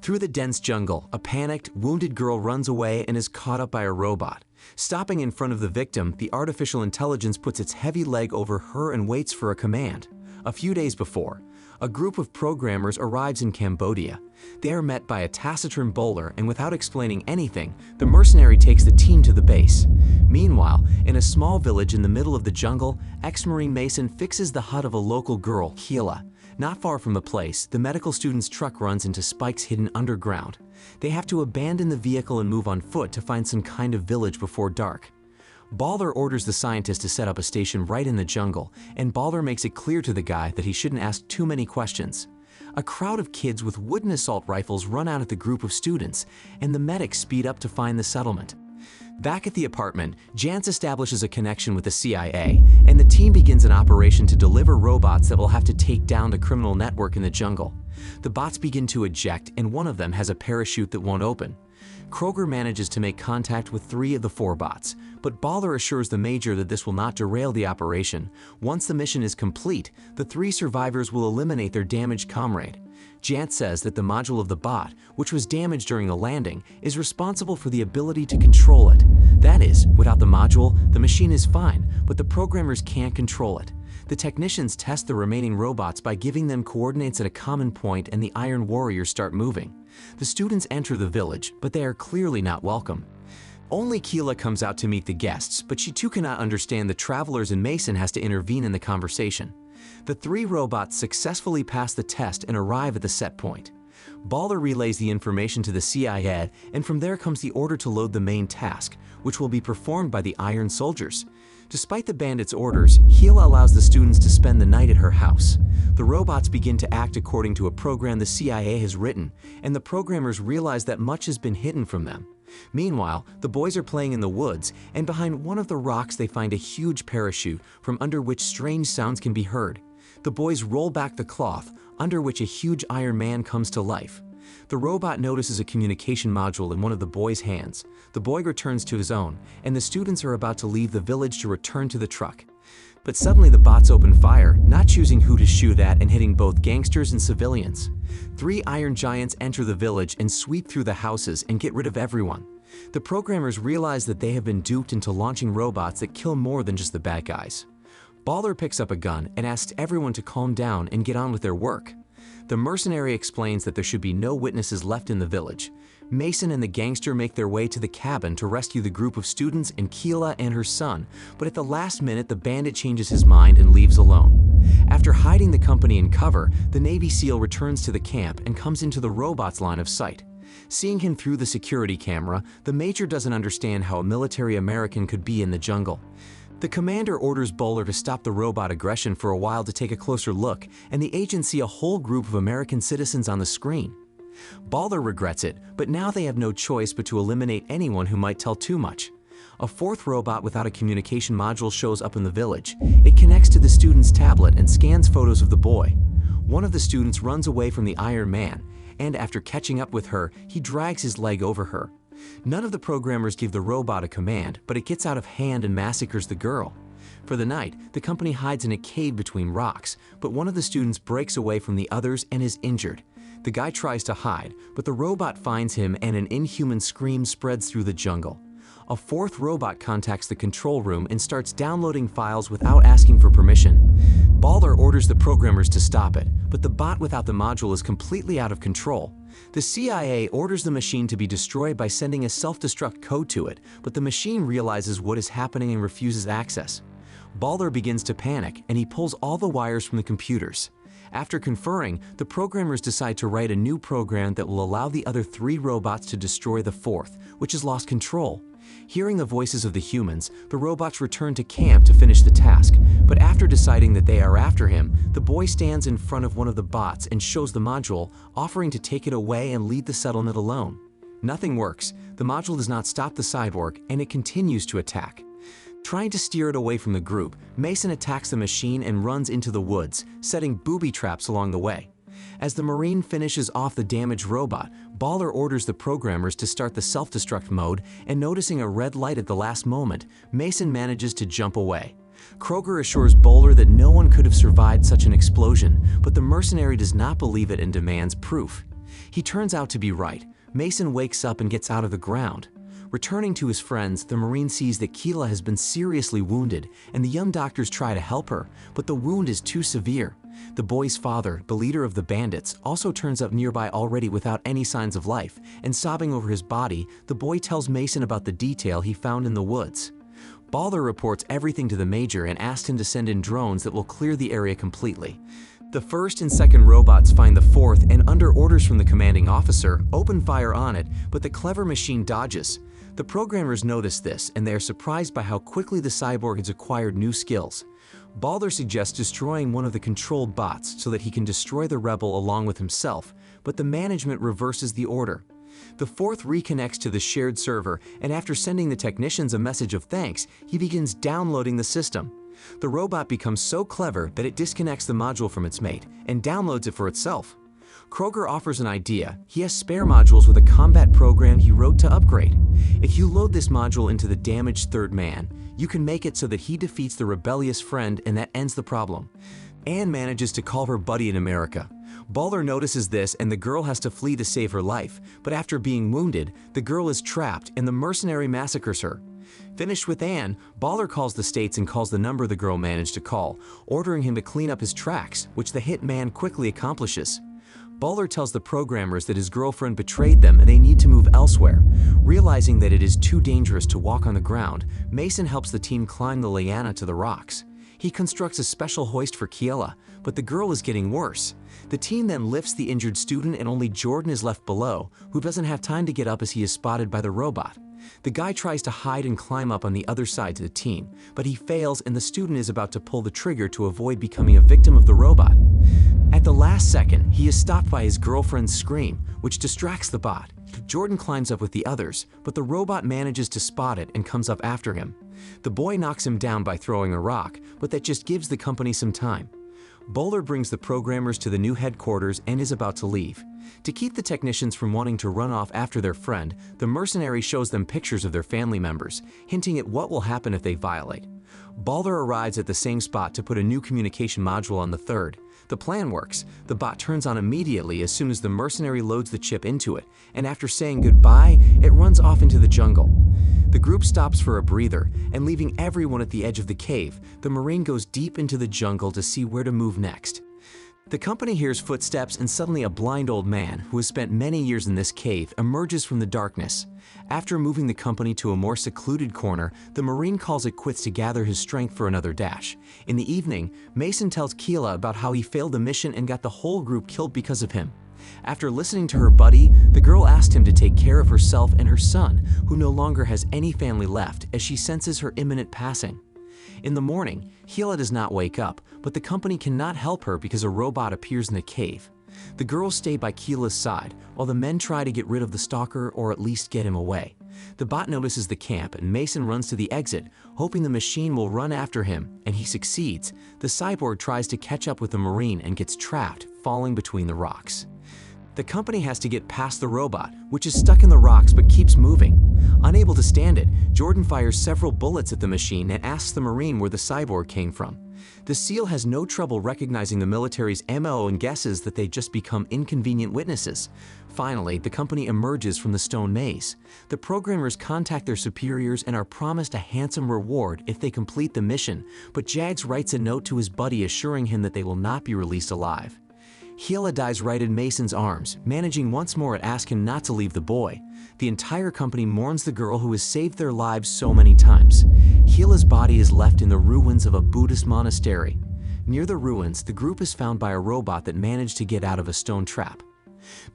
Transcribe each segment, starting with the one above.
Through the dense jungle, a panicked, wounded girl runs away and is caught up by a robot. Stopping in front of the victim, the artificial intelligence puts its heavy leg over her and waits for a command. A few days before, a group of programmers arrives in Cambodia. They are met by a taciturn bowler, and without explaining anything, the mercenary takes the team to the base. Meanwhile, in a small village in the middle of the jungle, ex-Marine Mason fixes the hut of a local girl, Keela. Not far from the place, the medical student's truck runs into spikes hidden underground. They have to abandon the vehicle and move on foot to find some kind of village before dark. Balder orders the scientist to set up a station right in the jungle, and Balder makes it clear to the guy that he shouldn't ask too many questions. A crowd of kids with wooden assault rifles run out at the group of students, and the medics speed up to find the settlement. Back at the apartment, Jance establishes a connection with the CIA, and the team begins an operation to deliver robots that will have to take down the criminal network in the jungle. The bots begin to eject, and one of them has a parachute that won't open. Kroger manages to make contact with 3 of the 4 bots, but Balder assures the Major that this will not derail the operation. Once the mission is complete, the 3 survivors will eliminate their damaged comrade. Jance says that the module of the bot, which was damaged during the landing, is responsible for the ability to control it. That is, without the module, the machine is fine, but the programmers can't control it. The technicians test the remaining robots by giving them coordinates at a common point, and the Iron Warriors start moving. The students enter the village, but they are clearly not welcome. Only Keela comes out to meet the guests, but she too cannot understand the travelers, and Mason has to intervene in the conversation. The 3 robots successfully pass the test and arrive at the set point. Balder relays the information to the CIA, and from there comes the order to load the main task, which will be performed by the Iron Soldiers. Despite the bandits' orders, Keela allows the students to spend the night at her house. The robots begin to act according to a program the CIA has written, and the programmers realize that much has been hidden from them. Meanwhile, the boys are playing in the woods, and behind one of the rocks they find a huge parachute, from under which strange sounds can be heard. The boys roll back the cloth, under which a huge Iron Man comes to life. The robot notices a communication module in one of the boys' hands. The boy returns to his own, and the students are about to leave the village to return to the truck. But suddenly the bots open fire, not choosing who to shoot at and hitting both gangsters and civilians. 3 Iron Giants enter the village and sweep through the houses and get rid of everyone. The programmers realize that they have been duped into launching robots that kill more than just the bad guys. Balder picks up a gun and asks everyone to calm down and get on with their work. The mercenary explains that there should be no witnesses left in the village. Mason and the gangster make their way to the cabin to rescue the group of students and Keela and her son, but at the last minute the bandit changes his mind and leaves alone. After hiding the company in cover, the Navy SEAL returns to the camp and comes into the robot's line of sight. Seeing him through the security camera, the Major doesn't understand how a military American could be in the jungle. The commander orders Bowler to stop the robot aggression for a while to take a closer look, and the agents see a whole group of American citizens on the screen. Balder regrets it, but now they have no choice but to eliminate anyone who might tell too much. A 4th robot without a communication module shows up in the village. It connects to the student's tablet and scans photos of the boy. One of the students runs away from the Iron Man, and after catching up with her, he drags his leg over her. None of the programmers give the robot a command, but it gets out of hand and massacres the girl. For the night, the company hides in a cave between rocks, but one of the students breaks away from the others and is injured. The guy tries to hide, but the robot finds him and an inhuman scream spreads through the jungle. A 4th robot contacts the control room and starts downloading files without asking for permission. Balder orders the programmers to stop it, but the bot without the module is completely out of control. The CIA orders the machine to be destroyed by sending a self-destruct code to it, but the machine realizes what is happening and refuses access. Balder begins to panic, and he pulls all the wires from the computers. After conferring, the programmers decide to write a new program that will allow the other 3 robots to destroy the 4th, which has lost control. Hearing the voices of the humans, the robots return to camp to finish the task, but after deciding that they are after him, the boy stands in front of one of the bots and shows the module, offering to take it away and lead the settlement alone. Nothing works. The module does not stop the cyborg, and it continues to attack. Trying to steer it away from the group, Mason attacks the machine and runs into the woods, setting booby traps along the way. As the Marine finishes off the damaged robot, Balder orders the programmers to start the self-destruct mode, and noticing a red light at the last moment, Mason manages to jump away. Kroger assures Bowler that no one could have survived such an explosion, but the mercenary does not believe it and demands proof. He turns out to be right. Mason wakes up and gets out of the ground. Returning to his friends, the Marine sees that Keela has been seriously wounded, and the young doctors try to help her, but the wound is too severe. The boy's father, the leader of the bandits, also turns up nearby already without any signs of life, and sobbing over his body, the boy tells Mason about the detail he found in the woods. Balder reports everything to the Major and asks him to send in drones that will clear the area completely. The first and second robots find the fourth and, under orders from the commanding officer, open fire on it, but the clever machine dodges. The programmers notice this, and they are surprised by how quickly the cyborg has acquired new skills. Balder suggests destroying one of the controlled bots so that he can destroy the rebel along with himself, but the management reverses the order. The fourth reconnects to the shared server, and after sending the technicians a message of thanks, he begins downloading the system. The robot becomes so clever that it disconnects the module from its mate and downloads it for itself. Kroger offers an idea. He has spare modules with a combat program he wrote to upgrade. If you load this module into the damaged third man, you can make it so that he defeats the rebellious friend, and that ends the problem. Anne manages to call her buddy in America. Balder notices this, and the girl has to flee to save her life, but after being wounded, the girl is trapped and the mercenary massacres her. Finished with Anne, Balder calls the States and calls the number the girl managed to call, ordering him to clean up his tracks, which the hit man quickly accomplishes. Balder tells the programmers that his girlfriend betrayed them and they need to move elsewhere. Realizing that it is too dangerous to walk on the ground, Mason helps the team climb the liana to the rocks. He constructs a special hoist for Keela, but the girl is getting worse. The team then lifts the injured student, and only Jordan is left below, who doesn't have time to get up as he is spotted by the robot. The guy tries to hide and climb up on the other side to the team, but he fails, and the student is about to pull the trigger to avoid becoming a victim of the robot. At the last second, he is stopped by his girlfriend's scream, which distracts the bot. Jordan climbs up with the others, but the robot manages to spot it and comes up after him. The boy knocks him down by throwing a rock, but that just gives the company some time. Bowler brings the programmers to the new headquarters and is about to leave. To keep the technicians from wanting to run off after their friend, the mercenary shows them pictures of their family members, hinting at what will happen if they violate. Balder arrives at the same spot to put a new communication module on the third. The plan works. The bot turns on immediately as soon as the mercenary loads the chip into it, and after saying goodbye, it runs off into the jungle. The group stops for a breather, and leaving everyone at the edge of the cave, the Marine goes deep into the jungle to see where to move next. The company hears footsteps, and suddenly a blind old man, who has spent many years in this cave, emerges from the darkness. After moving the company to a more secluded corner, the Marine calls it quits to gather his strength for another dash. In the evening, Mason tells Keela about how he failed the mission and got the whole group killed because of him. After listening to her buddy, the girl asked him to take care of herself and her son, who no longer has any family left, as she senses her imminent passing. In the morning, Keela does not wake up, but the company cannot help her because a robot appears in the cave. The girls stay by Keela's side, while the men try to get rid of the stalker or at least get him away. The bot notices the camp, and Mason runs to the exit, hoping the machine will run after him, and he succeeds. The cyborg tries to catch up with the Marine and gets trapped, falling between the rocks. The company has to get past the robot, which is stuck in the rocks but keeps moving. Unable to stand it, Jordan fires several bullets at the machine and asks the Marine where the cyborg came from. The SEAL has no trouble recognizing the military's MO and guesses that they just become inconvenient witnesses. Finally, the company emerges from the stone maze. The programmers contact their superiors and are promised a handsome reward if they complete the mission, but Jags writes a note to his buddy assuring him that they will not be released alive. Keela dies right in Mason's arms, managing once more to ask him not to leave the boy. The entire company mourns the girl who has saved their lives so many times. Keela's body is left in the ruins of a Buddhist monastery. Near the ruins, the group is found by a robot that managed to get out of a stone trap.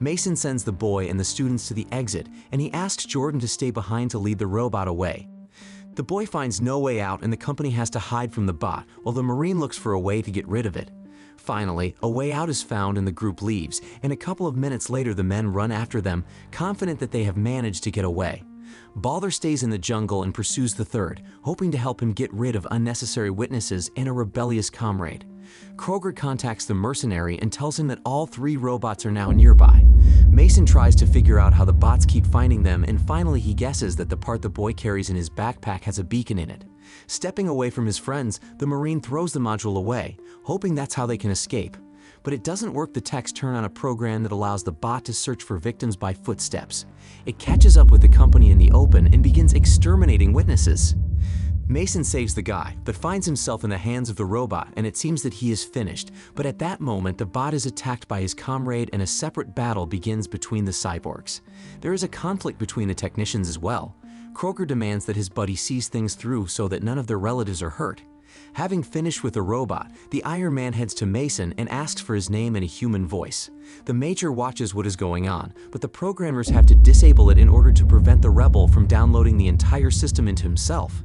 Mason sends the boy and the students to the exit, and he asks Jordan to stay behind to lead the robot away. The boy finds no way out, and the company has to hide from the bot, while the Marine looks for a way to get rid of it. Finally, a way out is found and the group leaves, and a couple of minutes later the men run after them, confident that they have managed to get away. Balder stays in the jungle and pursues the third, hoping to help him get rid of unnecessary witnesses and a rebellious comrade. Kroger contacts the mercenary and tells him that all three robots are now nearby. Mason tries to figure out how the bots keep finding them, and finally he guesses that the part the boy carries in his backpack has a beacon in it. Stepping away from his friends, the Marine throws the module away, hoping that's how they can escape. but it doesn't work. The techs turn on a program that allows the bot to search for victims by footsteps. It catches up with the company in the open and begins exterminating witnesses. Mason saves the guy, but finds himself in the hands of the robot, and it seems that he is finished. But at that moment, the bot is attacked by his comrade and a separate battle begins between the cyborgs. There is a conflict between the technicians as well. Kroger demands that his buddy sees things through so that none of their relatives are hurt. Having finished with the robot, the Iron Man heads to Mason and asks for his name in a human voice. The Major watches what is going on, but the programmers have to disable it in order to prevent the rebel from downloading the entire system into himself.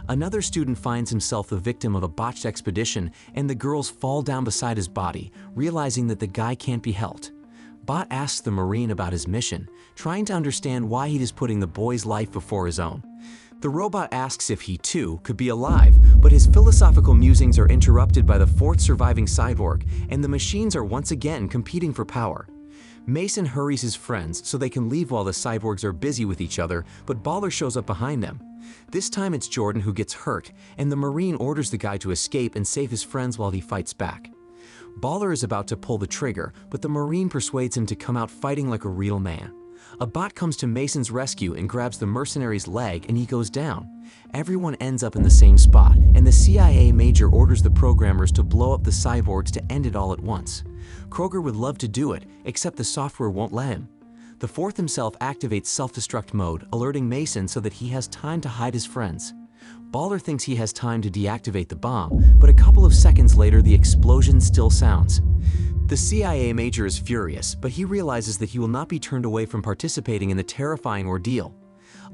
Another student finds himself the victim of a botched expedition, and the girls fall down beside his body, realizing that the guy can't be helped. Bot asks the Marine about his mission, trying to understand why he is putting the boy's life before his own. The robot asks if he, too, could be alive, but his philosophical musings are interrupted by the fourth surviving cyborg, and the machines are once again competing for power. Mason hurries his friends so they can leave while the cyborgs are busy with each other, but Baller shows up behind them. This time it's Jordan who gets hurt, and the Marine orders the guy to escape and save his friends while he fights back. Baller is about to pull the trigger, but the Marine persuades him to come out fighting like a real man. A bot comes to Mason's rescue and grabs the mercenary's leg, and he goes down. Everyone ends up in the same spot, and the CIA major orders the programmers to blow up the cyborgs to end it all at once. Kroger would love to do it, except the software won't let him. The Fourth himself activates self-destruct mode, alerting Mason so that he has time to hide his friends. Baller thinks he has time to deactivate the bomb, but a couple of seconds later the explosion still sounds. The CIA major is furious, but he realizes that he will not be turned away from participating in the terrifying ordeal.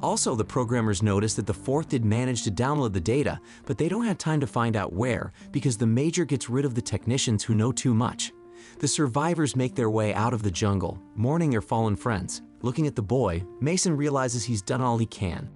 Also, the programmers notice that the Fourth did manage to download the data, but they don't have time to find out where, because the major gets rid of the technicians who know too much. The survivors make their way out of the jungle, mourning their fallen friends. Looking at the boy, Mason realizes he's done all he can.